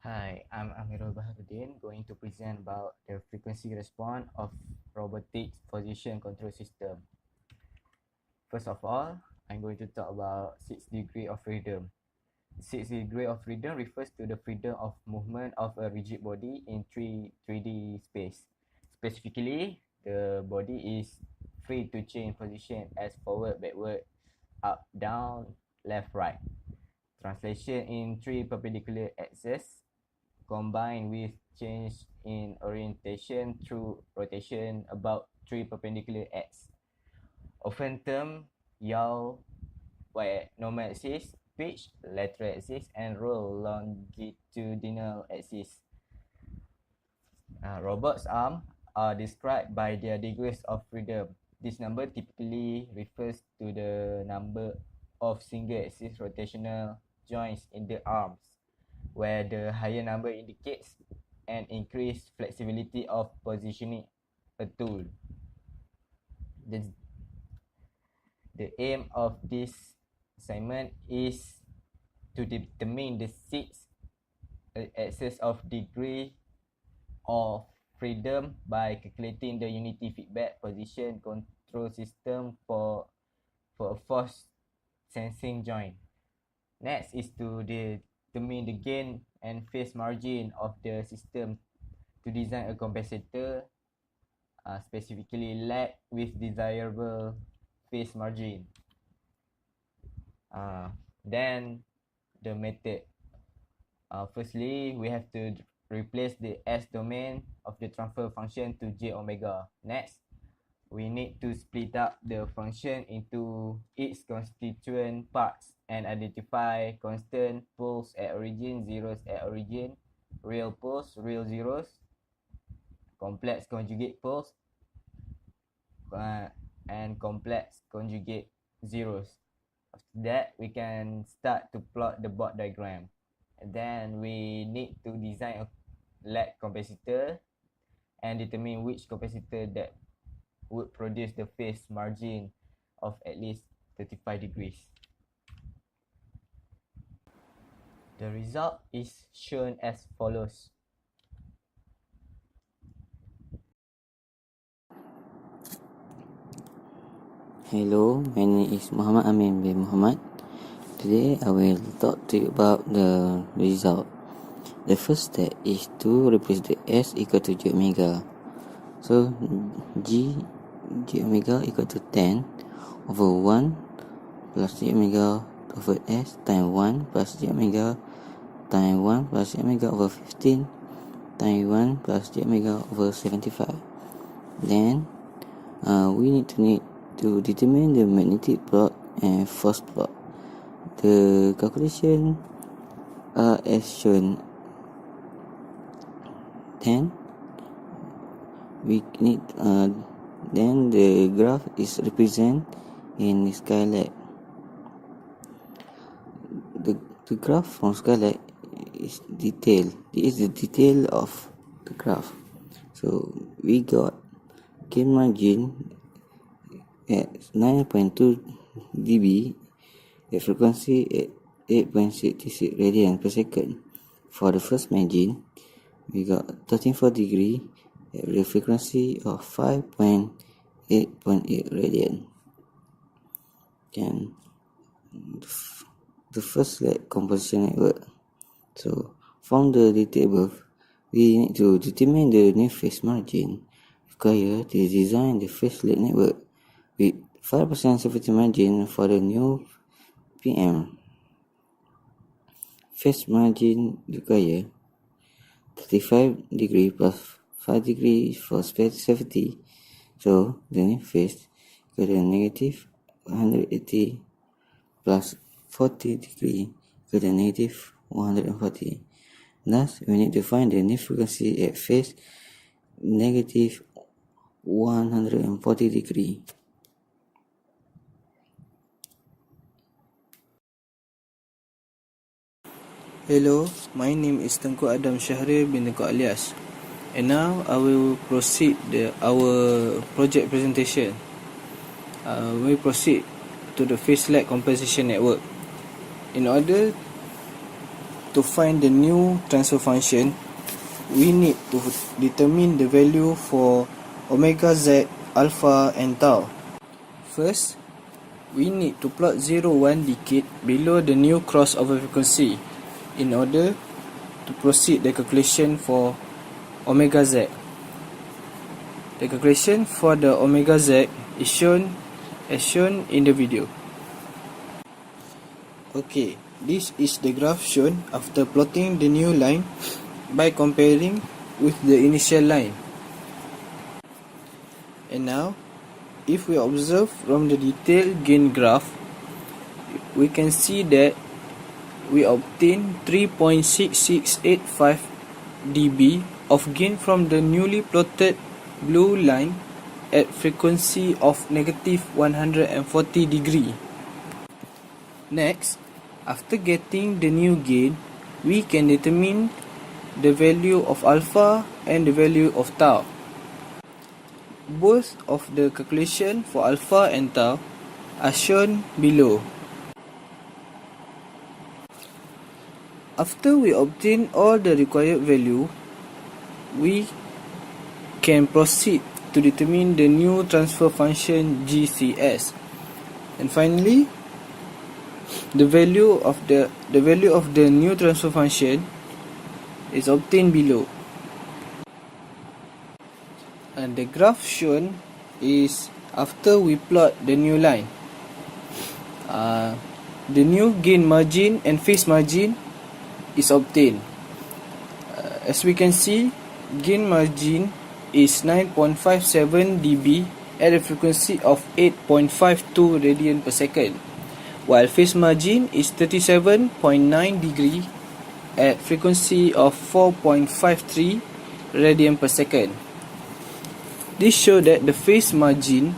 Hi, I'm Amirul Baharudin, going to present about the frequency response of robotic position control system. First of all, I'm going to talk about 6 degrees of freedom. 6 degrees of freedom refers to the freedom of movement of a rigid body in 3D space. Specifically, the body is free to change position as forward, backward, up, down, left, right. Translation in three perpendicular axes combined with change in orientation through rotation about three perpendicular axes, often termed yaw by normal axis, pitch lateral axis, and roll longitudinal axis. Robots' arms are described by their degrees of freedom. This number typically refers to the number of single axis rotational joints in the arms, where the higher number indicates an increased flexibility of positioning a tool. The, the aim of this assignment is to determine the six axes of degree of freedom by calculating the unity feedback position control system for a force sensing joint. Next is to determine the gain and phase margin of the system to design a compensator, specifically lag with desirable phase margin. Then the method. Firstly, we have to replace the S domain of the transfer function to j omega. Next, we need to split up the function into its constituent parts and identify constant poles at origin, zeros at origin, real poles, real zeros, complex conjugate poles, and complex conjugate zeros. After that, we can start to plot the block diagram. And then we need to design a lag capacitor and determine which capacitor that would produce the phase margin of at least 35 degrees. The result is shown as follows. Hello, my name is Muhammad Amin bin Muhammad. Today I will talk to you about the result. The first step is to replace the S equal to J omega. So J omega equal to 10 over 1 plus J omega over S times 1 plus J omega times 1 plus J omega over 15 times 1 plus J omega over 75. Then we need to determine the magnetic plot and force plot. The calculation are as shown. Then we need then the graph is represented in Skylab. The graph from Skylab is detailed. This is the detail of the graph. So we got gain margin at 9.2 dB at frequency at 8.66 radian per second. For the first margin, we got 13.4 degree at the frequency of 5.8.8 radian. And the first lag composition network. So from the data above, we need to determine the new phase margin required to design the phase lag network with 5% safety margin for the new PM. Phase margin required 35 degree plus 5 degree for safety. So the new phase equal to negative 180 plus 40 degree equal to negative 140. Thus, we need to find the new frequency at phase negative 140 degree. Hello, my name is Tengku Adam Syahrir bin Tengku Alias, and now I will proceed our project presentation. We proceed to the phase lag compensation network. In order to to find the new transfer function, we need to determine the value for omega z, alpha and tau. First, we need to plot 0, 1 decade below the new crossover frequency in order to proceed the calculation for omega z. The calculation for the omega z is shown in the video. Okay, this is the graph shown after plotting the new line by comparing with the initial line. And now, if we observe from the detailed gain graph, we can see that we obtain 3.6685 dB of gain from the newly plotted blue line at frequency of negative 140 degree. Next, after getting the new gain, we can determine the value of alpha and the value of tau. Both of the calculation for alpha and tau are shown below. After we obtain all the required value, we can proceed to determine the new transfer function GCS. And finally, the value of the new transfer function is obtained below. And the graph shown is after we plot the new line. The new gain margin and phase margin is obtained. As we can see, gain margin is 9.57 dB at a frequency of 8.52 radian per second, while phase margin is 37.9 degree at frequency of 4.53 radian per second. This shows that the phase margin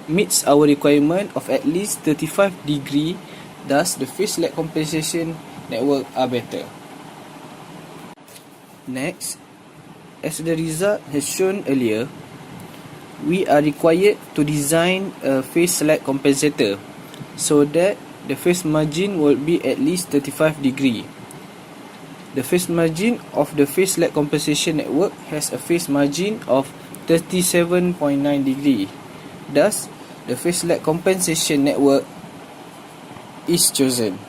meets our requirement of at least 35 degree, thus the phase lag compensation network are better. Next, as the result has shown earlier, we are required to design a phase lag compensator so that the phase margin will be at least 35 degree. The phase margin of the phase lag compensation network has a phase margin of 37.9 degree. Thus, the phase lag compensation network is chosen.